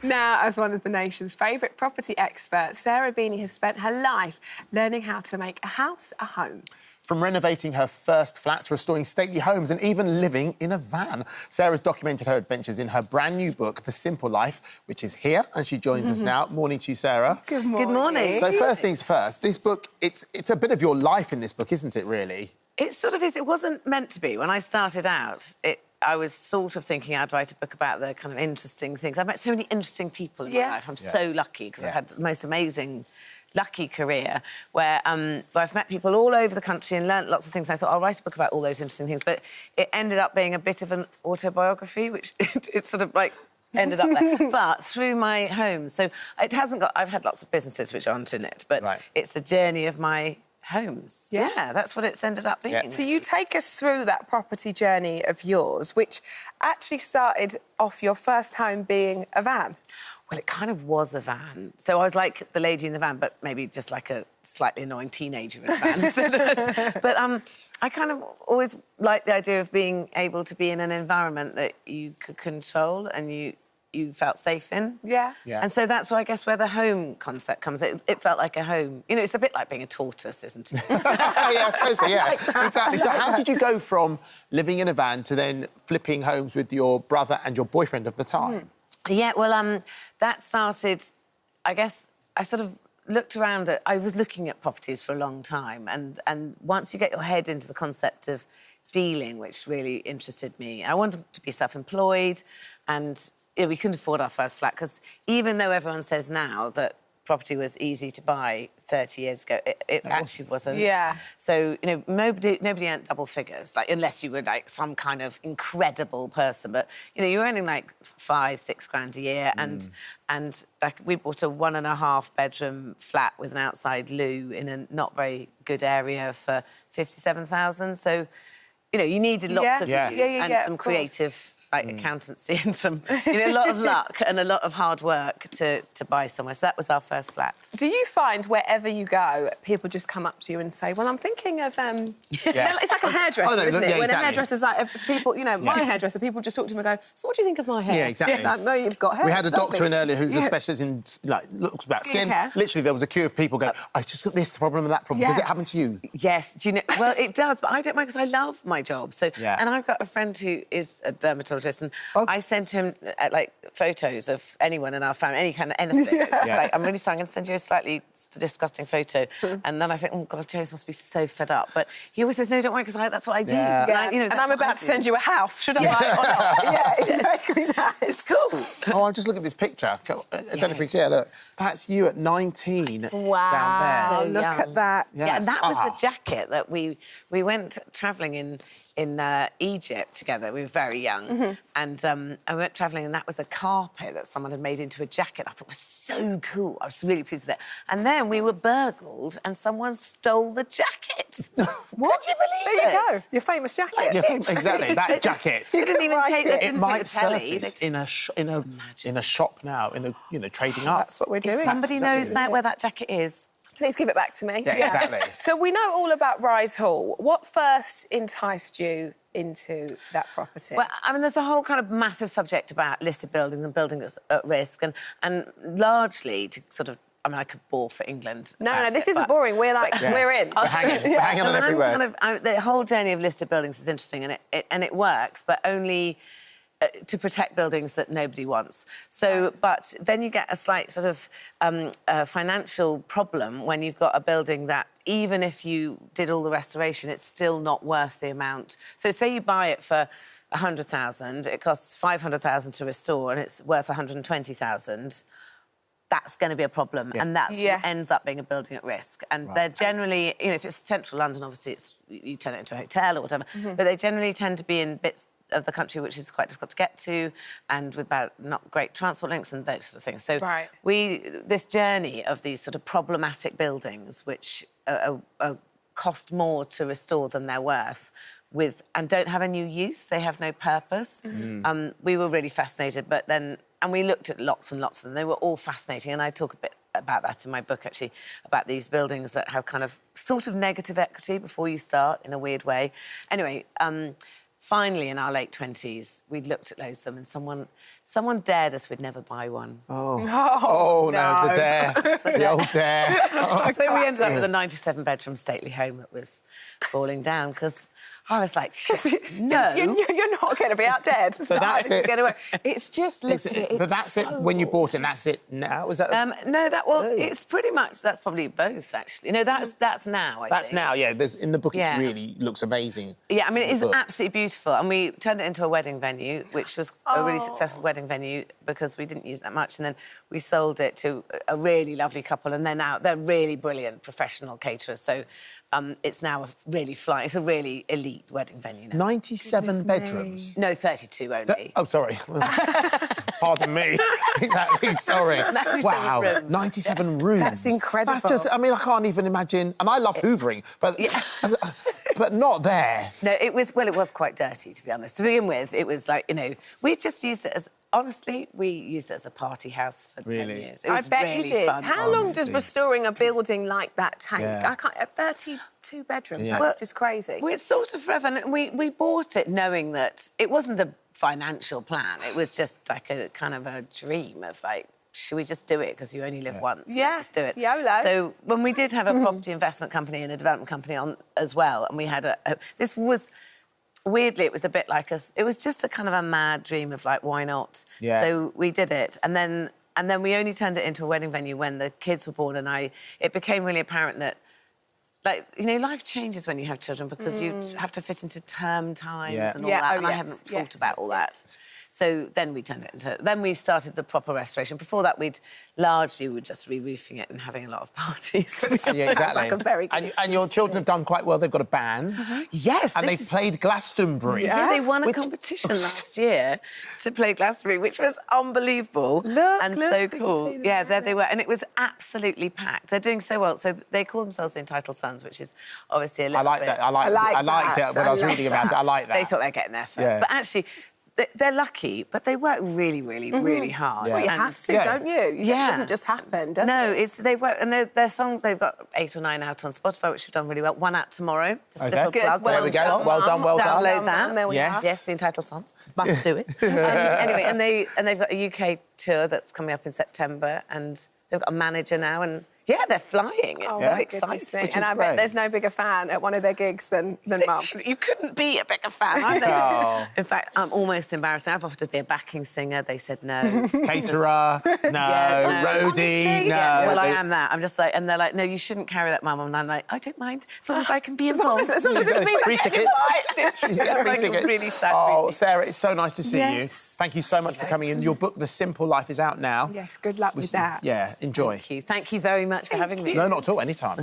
Now, as one of the nation's favourite property experts, Sarah Beeny has spent her life learning how to make a house a home. From renovating her first flat to restoring stately homes and even living in a van, Sarah's documented her adventures in her brand new book, The Simple Life, which is here, and she joins us now. Morning to you, Sarah. Good morning. Good morning. So first things first, this book, it's a bit of your life in this book, isn't it, really? It sort of is. It wasn't meant to be. When I started out, I was sort of thinking I'd write a book about the kind of interesting things. I've met so many interesting people in my life. I'm so lucky because I've had the most amazing, lucky career where I've met people all over the country and learnt lots of things. I thought I'll write a book about all those interesting things, but it ended up being a bit of an autobiography, which it sort of like ended up there. But through my home, so it hasn't got. I've had lots of businesses which aren't in it, but it's a journey of my homes. Yeah, that's what it's ended up being. Yeah. So you take us through that property journey of yours, which actually started off your first home being a van. Well, it kind of was a van. So I was like the lady in the van, but maybe just like a slightly annoying teenager in a van. But I kind of always liked the idea of being able to be in an environment that you could control and you felt safe in. Yeah. And so that's why I guess where the home concept comes. It felt like a home. You know, it's a bit like being a tortoise, isn't it? Yeah, I suppose so, yeah. Exactly. So how did you go from living in a van to then flipping homes with your brother and your boyfriend of the time? Yeah, well, that started, I guess, I sort of looked around I was looking at properties for a long time, and once you get your head into the concept of dealing, which really interested me, I wanted to be self-employed, and we couldn't afford our first flat, because even though everyone says now that property was easy to buy 30 years ago, it actually wasn't. Yeah. So, you know, nobody earned double figures, like, unless you were, like, some kind of incredible person. But, you know, you were earning, like, 5-6 grand a year, and like, we bought a 1.5-bedroom flat with an outside loo in a not very good area for 57,000. So, you know, you needed lots of and some creative, like, accountancy and some, you know, a lot of luck and a lot of hard work to buy somewhere. So that was our first flat. Do you find wherever you go, people just come up to you and say, well, I'm thinking of... It's like a hairdresser, isn't it? When a hairdresser's like, people, you know, my hairdresser, people just talk to him and go, so what do you think of my hair? Yeah, exactly. It's like, no, you've got hair. We had a doctor in earlier who's a specialist in, like, looks about skin. Literally, there was a queue of people going, I just got this problem and that problem. Does it happen to you? Yes. Do you know? Well, it does, but I don't mind because I love my job. So, and I've got a friend who is a dermatologist, and I sent him, like, photos of anyone in our family, any kind of anything. It's like, I'm really sorry, I'm going to send you a slightly disgusting photo. And then I think, oh, God, James must be so fed up. But he always says, no, don't worry, because that's what I do. And I'm about to send you a house. Should I buy it or not? Yeah, exactly that. It's cool. Oh, I'm just looking at this picture. I don't know if you can, look. That's you at 19 wow. down there. Look at that. Yeah, and that was the jacket that we went travelling in Egypt together. We were very young, and I went travelling, and that was a carpet that someone had made into a jacket. I thought it was so cool. I was really pleased with it. And then we were burgled, and someone stole the jacket. What? Could you believe There you go. Your famous jacket. Yeah, exactly, that jacket. You didn't even take it. It might surface in a shop now, in a trading up. That's what we're doing. If somebody knows where that jacket is, please give it back to me. Yeah, exactly. So we know all about Rise Hall. What first enticed you into that property? Well, I mean, there's a whole kind of massive subject about listed buildings and buildings at risk, and largely to sort of, I mean, I could bore for England. No, this isn't boring. We're like, we're in. We're hanging on every word. The whole journey of listed buildings is interesting, and it works, but only to protect buildings that nobody wants. So, but then you get a slight sort of financial problem when you've got a building that, even if you did all the restoration, it's still not worth the amount. So say you buy it for 100,000, it costs 500,000 to restore, and it's worth 120,000. That's going to be a problem, and that's what ends up being a building at risk. And they're generally, you know, if it's central London, obviously you turn it into a hotel or whatever, but they generally tend to be in bits of the country which is quite difficult to get to, and without not great transport links and those sort of things. So this journey of these sort of problematic buildings which cost more to restore than they're worth, and don't have a new use, they have no purpose. We were really fascinated, but then, and we looked at lots and lots of them. They were all fascinating, and I talk a bit about that in my book, actually, about these buildings that have kind of sort of negative equity before you start, in a weird way. Anyway, finally, in our late 20s, we'd looked at loads of them and someone dared us we'd never buy one. Oh, no, the dare. The old dare. So we ended up with a 97-bedroom stately home that was falling down because I was like, no. You're not going to be out dead. So that's it. It's just, look at it. But that's it when you bought it, and that's it now? Was that no, it's pretty much, that's probably both, actually. No, that's now, I That's think. now, yeah. In the book, it really looks amazing. Yeah, I mean, it is absolutely beautiful. And we turned it into a wedding venue, which was a really successful wedding venue because we didn't use that much. And then we sold it to a really lovely couple, and they're really brilliant professional caterers. So it's now it's a really elite wedding venue now. 97 bedrooms? No, 32 only. Oh, sorry. Pardon me. Exactly, sorry. 97 wow, rooms. 97 rooms. That's incredible. That's just, I mean, I can't even imagine... And I love hoovering, but... But not there. No, it was quite dirty, to be honest. To begin with, it was like, we just used it as... Honestly, we used it as a party house for 10 years. It was I bet really you did. fun. How long does restoring a building like that take? Yeah. I can't... 32 bedrooms, Yeah. that's just crazy. Well, it's sort of forever. And we bought it knowing that it wasn't a financial plan. It was just like a kind of a dream of like, should we just do it because you only live once? Yeah, Let's just do it. YOLO. So when we did have a property investment company and a development company on as well, and we had this was... Weirdly, it was a bit like it was just a kind of a mad dream of like, why not? Yeah. So we did it, and then we only turned it into a wedding venue when the kids were born, and it became really apparent that, like, life changes when you have children because you have to fit into term times and all that, and I hadn't thought about all that. So then we turned it into... Then we started the proper restoration. Before that, we were just re-roofing it and having a lot of parties. Yeah, exactly. Like a very good and your children have done quite well. They've got a band. Yes. And they've played Glastonbury. Yeah, they won a competition last year to play Glastonbury, which was unbelievable. Look, so cool. Yeah, there they were. And it was absolutely packed. They're doing so well. So they call themselves the Entitled Sons, which is obviously a little bit... I liked it when I was reading about it. I like that. They thought they'd get in there first. Yeah. But actually... They're lucky, but they work really, really, really hard. Yeah. Well, you have to, don't you? Yeah. It doesn't just happen, does it? No, they work, and their songs, they've got 8 or 9 out on Spotify, which have done really well. One out tomorrow. Just a little plug. There we go. Well done, well done. Download that. There we are. Yes, the Entitled Songs. Must do it. Anyway, and they've got a UK tour that's coming up in September, and they've got a manager now, and... Yeah, they're flying. It's so exciting. And I bet there's no bigger fan at one of their gigs than Mum. You couldn't be a bigger fan, I know. In fact, I'm almost embarrassed. I've offered to be a backing singer. They said no. Caterer, no. Roadie, no. Well, I am that. I'm just like... And they're like, no, you shouldn't carry that, Mum. And I'm like, I don't mind, as long as I can be involved. As long as it's me. Free tickets. Free tickets. Really sad. Oh, Sarah, it's so nice to see you. Thank you so much for coming in. Your book, The Simple Life, is out now. Yes, good luck with that. Yeah, enjoy. Thank you very much for having me. No, not at all. Anytime.